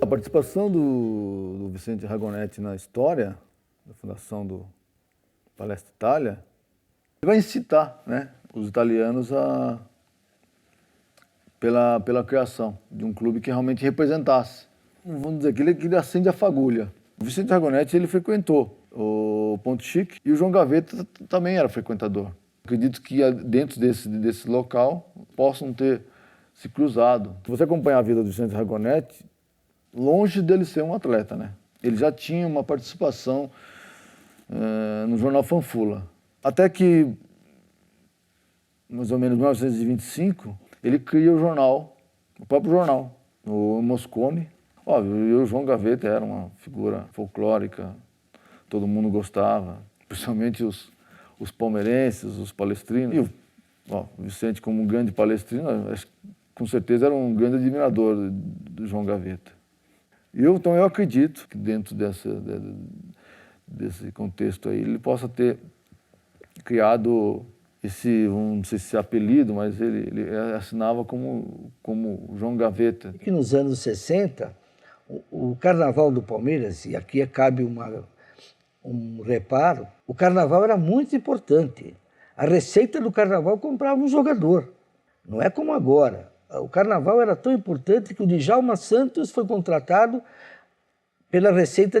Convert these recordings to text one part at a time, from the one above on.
A participação do Vicente Ragonetti na história da fundação do Palestra Itália vai incitar, né, os italianos pela criação de um clube que realmente representasse. Vamos dizer que ele acende a fagulha. O Vicente Ragonetti ele frequentou o Ponto Chic e o João Gaveta também era frequentador. Acredito que dentro desse local possam ter se cruzado. Se você acompanhar a vida do Vicente Ragonetti, longe dele ser um atleta, né? Ele já tinha uma participação no jornal Fanfula. Até que, mais ou menos em 1925, ele cria o jornal, o próprio jornal, o Moscone. Óbvio, e o João Gaveta era uma figura folclórica, todo mundo gostava, principalmente os palmeirenses, os palestrinos. E o Vicente, como um grande palestrino, com certeza era um grande admirador do João Gaveta. Então eu acredito que dentro desse contexto aí, ele possa ter criado não sei se é apelido, mas ele assinava como João Gaveta. Que nos anos 60, o Carnaval do Palmeiras, e aqui cabe um reparo, o Carnaval era muito importante. A receita do Carnaval comprava um jogador, não é como agora. O Carnaval era tão importante que o Djalma Santos foi contratado pela receita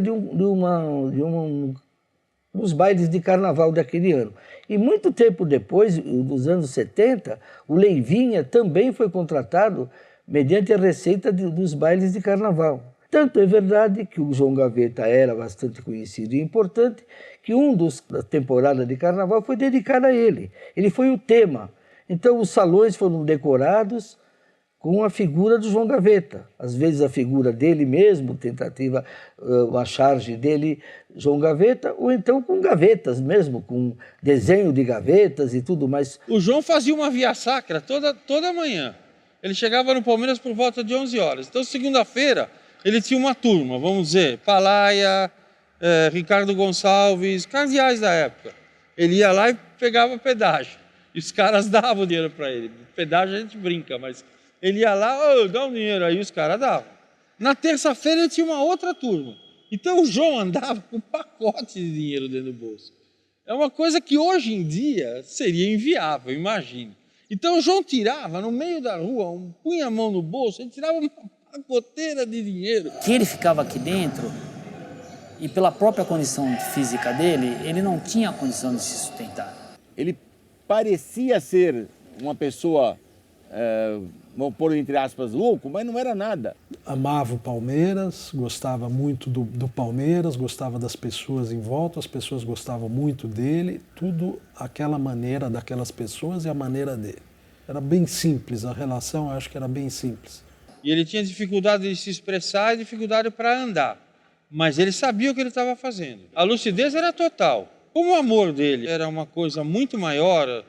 dos bailes de Carnaval daquele ano. E muito tempo depois, dos anos 70, o Leivinha também foi contratado mediante a receita dos bailes de Carnaval. Tanto é verdade que o João Gaveta era bastante conhecido e importante, que da temporada de Carnaval foi dedicado a ele. Ele foi o tema. Então os salões foram decorados com a figura do João Gaveta. Às vezes a figura dele mesmo, uma charge dele, João Gaveta, ou então com gavetas mesmo, com desenho de gavetas e tudo mais. O João fazia uma via sacra toda manhã. Ele chegava no Palmeiras por volta de 11 horas. Então, segunda-feira, ele tinha uma turma, vamos dizer, Palaia, Ricardo Gonçalves, cardeais da época. Ele ia lá e pegava pedágio. E os caras davam dinheiro para ele. Pedágio a gente brinca, mas ele ia lá, dá um dinheiro, aí os caras davam. Na terça-feira ele tinha uma outra turma. Então o João andava com um pacote de dinheiro dentro do bolso. É uma coisa que hoje em dia seria inviável, imagine. Então o João tirava no meio da rua, punha a mão no bolso, ele tirava uma pacoteira de dinheiro. Que ele ficava aqui dentro e pela própria condição física dele, ele não tinha condição de se sustentar. Ele parecia ser uma pessoa, vamos pôr entre aspas, louco, mas não era nada. Amava o Palmeiras, gostava muito do Palmeiras, gostava das pessoas em volta, as pessoas gostavam muito dele, tudo aquela maneira daquelas pessoas e a maneira dele. Era bem simples, a relação eu acho que era bem simples. E ele tinha dificuldade de se expressar e dificuldade para andar, mas ele sabia o que ele estava fazendo. A lucidez era total. Como o amor dele era uma coisa muito maior,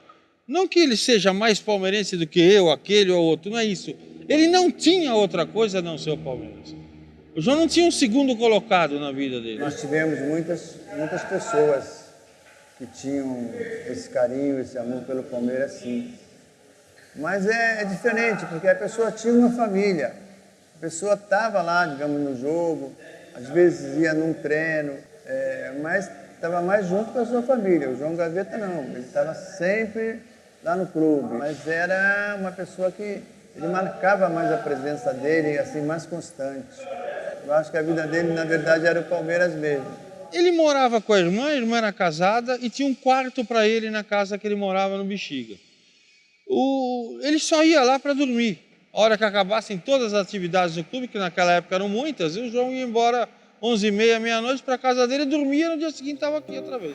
não que ele seja mais palmeirense do que eu, aquele ou outro, não é isso. Ele não tinha outra coisa a não ser o Palmeiras. O João não tinha um segundo colocado na vida dele. Nós tivemos muitas pessoas que tinham esse carinho, esse amor pelo Palmeiras, sim. Mas é diferente, porque a pessoa tinha uma família. A pessoa estava lá, digamos, no jogo, às vezes ia num treino, mas estava mais junto com a sua família. O João Gaveta não, ele estava sempre lá no clube, mas era uma pessoa que ele marcava mais a presença dele, assim, mais constante. Eu acho que a vida dele, na verdade, era o Palmeiras mesmo. Ele morava com a irmã era casada e tinha um quarto para ele na casa que ele morava no Bexiga. Ele só ia lá para dormir. A hora que acabassem todas as atividades do clube, que naquela época eram muitas, e o João ia embora 11h30, meia-noite, para a casa dele, dormia, no dia seguinte estava aqui outra vez.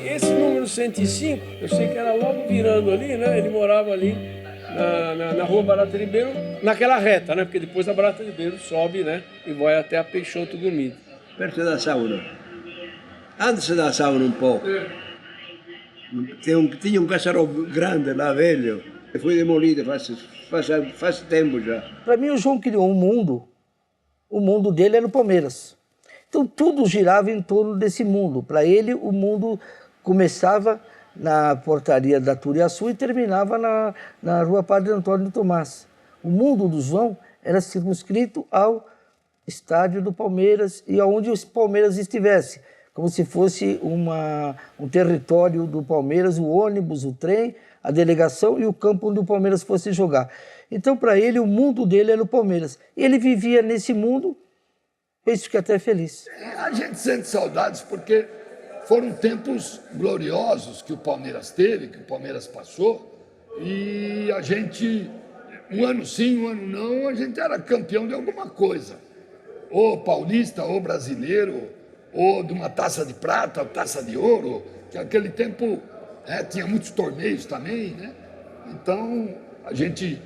Esse número 105, eu sei que era logo virando ali, né? Ele morava ali na rua Barata Ribeiro, naquela reta, né? Porque depois a Barata Ribeiro sobe, né? E vai até a Peixoto Gourmet. Perto da sauna. Antes da sauna um pouco. Tinha um casarão grande lá, velho. Foi demolido faz tempo já. Para mim, o João criou um mundo. O mundo dele era o Palmeiras. Então, tudo girava em torno desse mundo. Para ele, o mundo começava na portaria da Turiaçu e terminava na rua Padre Antônio Tomás. O mundo do João era circunscrito ao estádio do Palmeiras e aonde o Palmeiras estivesse, como se fosse um território do Palmeiras, o ônibus, o trem, a delegação e o campo onde o Palmeiras fosse jogar. Então, para ele, o mundo dele era o Palmeiras. Ele vivia nesse mundo, penso que até feliz. A gente sente saudades porque foram tempos gloriosos que o Palmeiras teve, que o Palmeiras passou, e a gente, um ano sim, um ano não, a gente era campeão de alguma coisa. Ou paulista, ou brasileiro, ou de uma taça de prata, ou taça de ouro, que naquele tempo tinha muitos torneios também, né? Então, a gente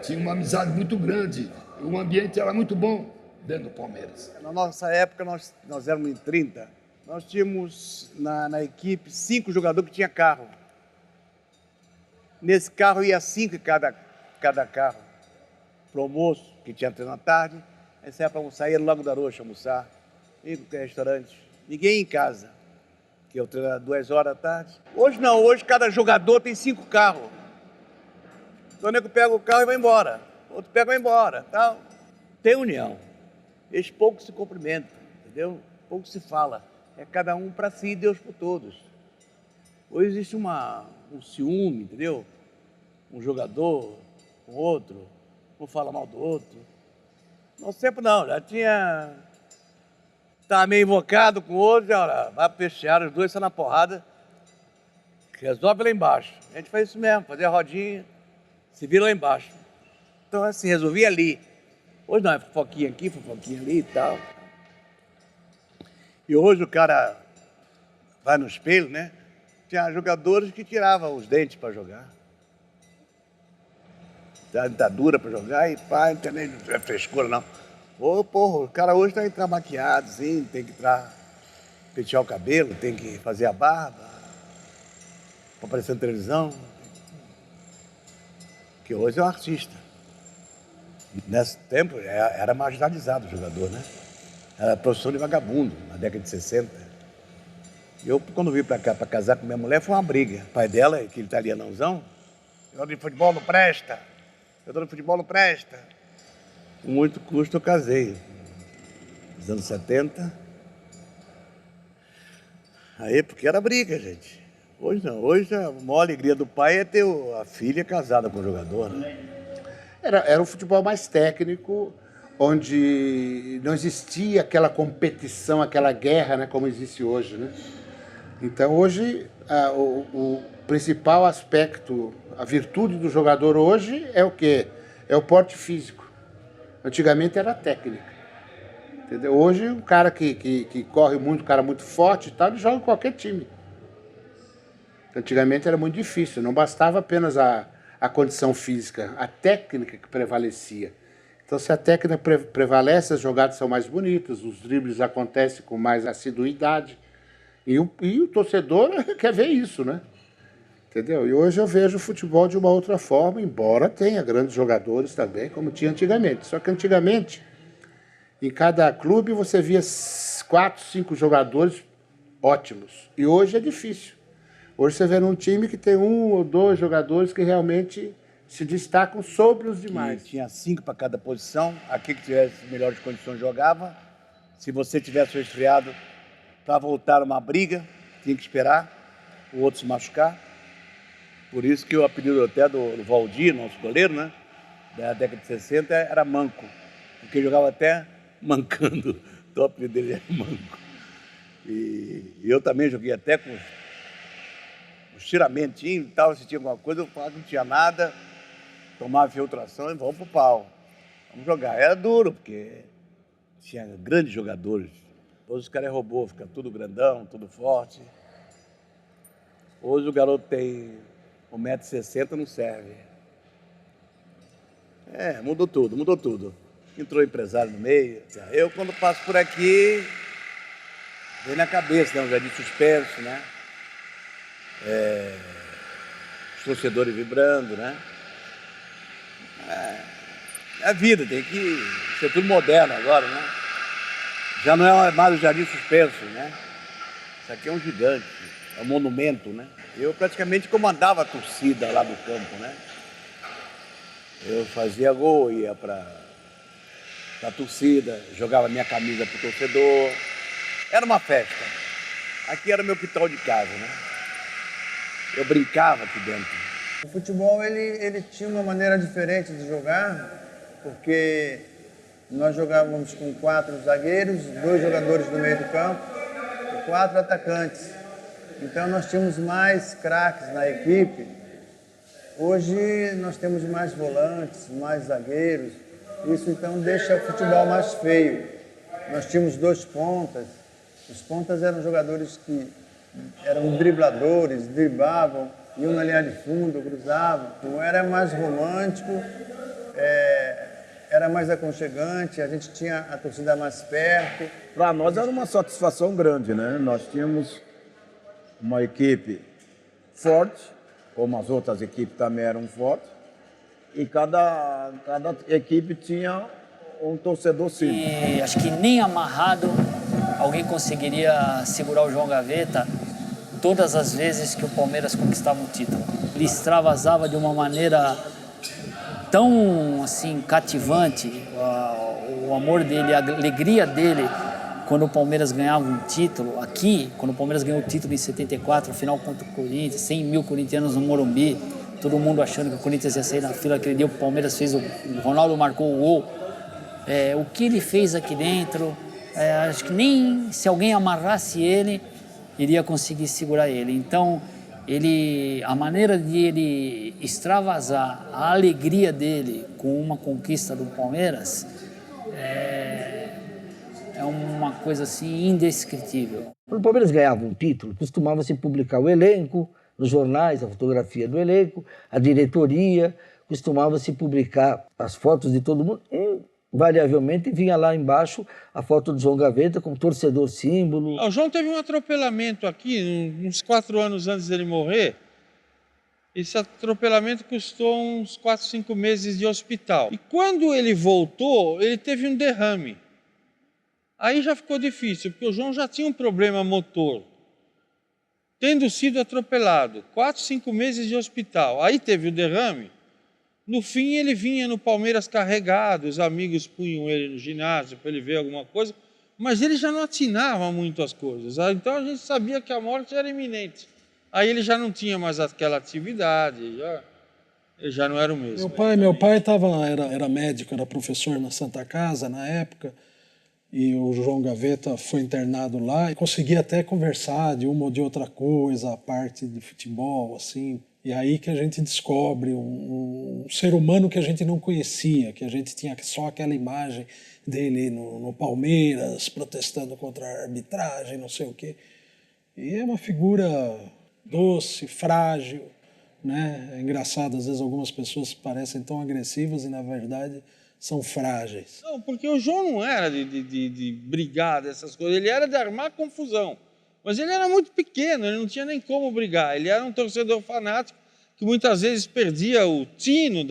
tinha uma amizade muito grande, o ambiente era muito bom dentro do Palmeiras. Na nossa época, nós éramos em 30, nós tínhamos na equipe 5 jogadores que tinham carro. Nesse carro ia 5 em cada carro. Pro almoço, que tinha treino à tarde, aí saia para almoçar, ia no Lago da Rocha almoçar, ia em qualquer restaurante. Ninguém ia em casa, que eu treino às 2 horas da tarde. Hoje não, hoje cada jogador tem 5 carros. Então o nego pega o carro e vai embora, outro pega e vai embora, tal. Tem união. Eles pouco se cumprimentam, entendeu? Pouco se fala. É cada um para si e Deus por todos. Hoje existe um ciúme, entendeu? Um jogador com outro, um fala mal do outro. Nosso tempo não, já tinha... Estava meio invocado com o outro, já olha, vai fechar, os dois estão na porrada, resolve lá embaixo. A gente faz isso mesmo, fazer a rodinha, se vira lá embaixo. Então assim, resolvia ali. Hoje não, é fofoquinha aqui, fofoquinha ali e tal. E hoje o cara vai no espelho, né? Tinha jogadores que tiravam os dentes para jogar. A dentadura para jogar e pá, não tem nem frescura, não. Ô, porra, o cara hoje tem que entrar maquiado, sim, tem que entrar, pentear o cabelo, tem que fazer a barba, para aparecer na televisão. Que hoje é um artista. Nesse tempo era marginalizado o jogador, né? Era profissão de vagabundo, na década de 60. Eu, quando vim para cá para casar com minha mulher, foi uma briga. O pai dela, aquele italianãozão, jogador de futebol não presta, jogador de futebol não presta. Com muito custo eu casei. Nos anos 70. Aí, porque era briga, gente. Hoje não. Hoje a maior alegria do pai é ter a filha casada com o jogador, né? Era um futebol mais técnico, onde não existia aquela competição, aquela guerra, né, como existe hoje, né? Então, hoje, o principal aspecto, a virtude do jogador hoje é o quê? É o porte físico. Antigamente era a técnica, entendeu? Hoje, um cara que corre muito, um cara muito forte e tal, ele joga em qualquer time. Antigamente era muito difícil, não bastava apenas a condição física, a técnica que prevalecia. Então, se a técnica prevalece, as jogadas são mais bonitas, os dribles acontecem com mais assiduidade. E o torcedor quer ver isso, né? Entendeu? E hoje eu vejo o futebol de uma outra forma, embora tenha grandes jogadores também, como tinha antigamente. Só que antigamente, em cada clube, você via 4, 5 jogadores ótimos. E hoje é difícil. Hoje você vê num time que tem 1 ou 2 jogadores que realmente se destacam sobre os demais. Tinha 5 para cada posição, aquele que tivesse melhores condições jogava. Se você tivesse resfriado, para voltar uma briga, tinha que esperar o outro se machucar. Por isso que o apelido até do Valdir, nosso goleiro, né, da década de 60, era Manco, porque ele jogava até mancando. Então o apelido dele era Manco. E eu também joguei até com os tiramentinhos e tal, se tinha alguma coisa, eu falava que não tinha nada, tomava filtração e vamos pro pau. Vamos jogar. Era duro, porque tinha grandes jogadores. Hoje os caras é robô, fica tudo grandão, tudo forte. Hoje o garoto tem 1,60 m, não serve. Mudou tudo, mudou tudo. Entrou empresário no meio. Eu, quando passo por aqui, vem na cabeça, né? Um jardim suspenso, né? Os torcedores vibrando, né? É a vida, tem que ser tudo moderno agora, né? Já não é mais o jardim suspenso, né? Isso aqui é um gigante, é um monumento, né? Eu praticamente comandava a torcida lá do campo, né? Eu fazia gol, ia para a torcida, jogava minha camisa pro torcedor. Era uma festa. Aqui era o meu quintal de casa, né? Eu brincava aqui dentro. O futebol ele tinha uma maneira diferente de jogar, porque nós jogávamos com 4 zagueiros, 2 jogadores no meio do campo e 4 atacantes. Então nós tínhamos mais craques na equipe. Hoje nós temos mais volantes, mais zagueiros. Isso então deixa o futebol mais feio. Nós tínhamos 2 pontas. Os pontas eram jogadores que eram dribladores, driblavam, iam na linha de fundo, cruzavam. Era mais romântico, era mais aconchegante, a gente tinha a torcida mais perto. Para nós era uma satisfação grande, né? Nós tínhamos uma equipe forte, como as outras equipes também eram fortes, e cada equipe tinha um torcedor simples. E acho que nem amarrado alguém conseguiria segurar o João Gaveta todas as vezes que o Palmeiras conquistava um título. Ele extravasava de uma maneira tão assim cativante o amor dele, a alegria dele quando o Palmeiras ganhava um título aqui, quando o Palmeiras ganhou o título em 74, final contra o Corinthians, 100 mil corintianos no Morumbi, todo mundo achando que o Corinthians ia sair na fila, aquele dia o Palmeiras fez, o Ronaldo marcou o gol. O que ele fez aqui dentro, acho que nem se alguém amarrasse ele, iria conseguir segurar ele. Então, a maneira de ele extravasar a alegria dele com uma conquista do Palmeiras é uma coisa assim indescritível. Quando o Palmeiras ganhava um título, costumava-se publicar o elenco nos jornais, a fotografia do elenco, a diretoria, costumava-se publicar as fotos de todo mundo. Invariavelmente vinha lá embaixo a foto do João Gaveta como torcedor símbolo. O João teve um atropelamento aqui, uns 4 anos antes dele morrer. Esse atropelamento custou uns 4, 5 meses de hospital. E quando ele voltou, ele teve um derrame. Aí já ficou difícil, porque o João já tinha um problema motor. Tendo sido atropelado, 4, 5 meses de hospital. Aí teve o derrame. No fim, ele vinha no Palmeiras carregado, os amigos punham ele no ginásio para ele ver alguma coisa, mas ele já não atinava muito as coisas. Então a gente sabia que a morte era iminente. Aí ele já não tinha mais aquela atividade, ele já não era o mesmo. Meu pai era médico, era professor na Santa Casa na época, e o João Gaveta foi internado lá e conseguia até conversar de uma ou de outra coisa, a parte de futebol, assim. E aí que a gente descobre um ser humano que a gente não conhecia, que a gente tinha só aquela imagem dele no Palmeiras, protestando contra a arbitragem, não sei o quê. E é uma figura doce, frágil, né? É engraçado, às vezes algumas pessoas parecem tão agressivas e, na verdade, são frágeis. Não, porque o João não era de brigar dessas coisas, ele era de armar confusão. Mas ele era muito pequeno, ele não tinha nem como brigar. Ele era um torcedor fanático que muitas vezes perdia o tino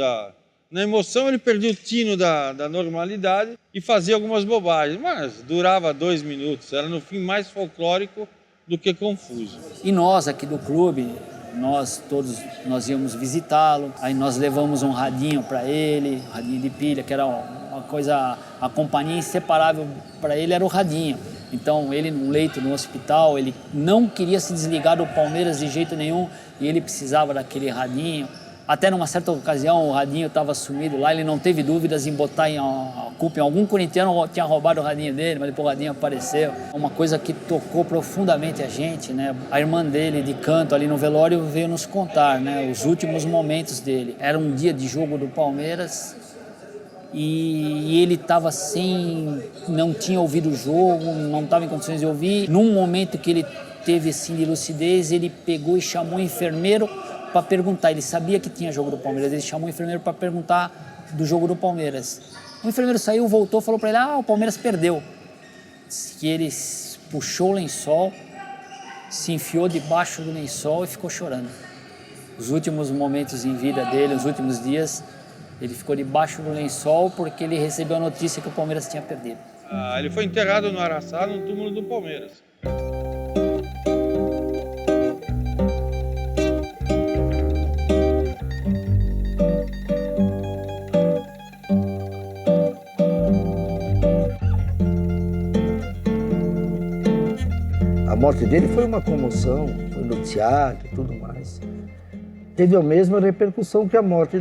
na emoção, ele perdia o tino da normalidade e fazia algumas bobagens. Mas durava 2 minutos, era no fim mais folclórico do que confuso. E nós aqui do clube, nós íamos visitá-lo, aí nós levamos um radinho para ele, um radinho de pilha, que era uma coisa, a companhia inseparável para ele era o radinho. Então ele no leito, no hospital, ele não queria se desligar do Palmeiras de jeito nenhum e ele precisava daquele radinho. Até numa certa ocasião o radinho estava sumido lá, ele não teve dúvidas em botar a culpa em algum corintiano, tinha roubado o radinho dele, mas depois o radinho apareceu. Uma coisa que tocou profundamente a gente, né? A irmã dele de canto ali no velório veio nos contar, né? Os últimos momentos dele. Era um dia de jogo do Palmeiras e ele estava não tinha ouvido o jogo, não estava em condições de ouvir. Num momento que ele teve assim de lucidez, ele pegou e chamou o enfermeiro para perguntar. Ele sabia que tinha jogo do Palmeiras, ele chamou o enfermeiro para perguntar do jogo do Palmeiras. O enfermeiro saiu, voltou, falou para ele: o Palmeiras perdeu. Que ele puxou o lençol, se enfiou debaixo do lençol e ficou chorando. Os últimos momentos em vida dele, os últimos dias, ele ficou debaixo do lençol porque ele recebeu a notícia que o Palmeiras tinha perdido. Ele foi enterrado no Araçá, no túmulo do Palmeiras. morte dele foi uma comoção, foi noticiado e tudo mais. Teve a mesma repercussão que a morte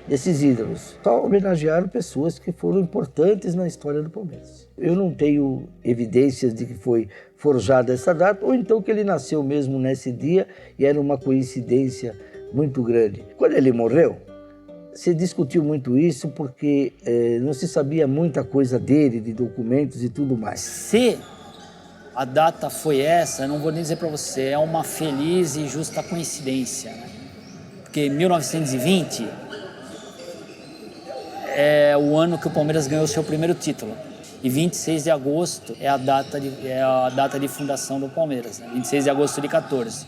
desses ídolos. Só homenagearam pessoas que foram importantes na história do Palmeiras. Eu não tenho evidências de que foi forjada essa data, ou então que ele nasceu mesmo nesse dia e era uma coincidência muito grande. Quando ele morreu, se discutiu muito isso porque não se sabia muita coisa dele, de documentos e tudo mais. Se a data foi essa, eu não vou nem dizer para você, é uma feliz e justa coincidência, né? Porque 1920 é o ano que o Palmeiras ganhou o seu primeiro título. E 26 de agosto é a data de fundação do Palmeiras, né? 26 de agosto de 14.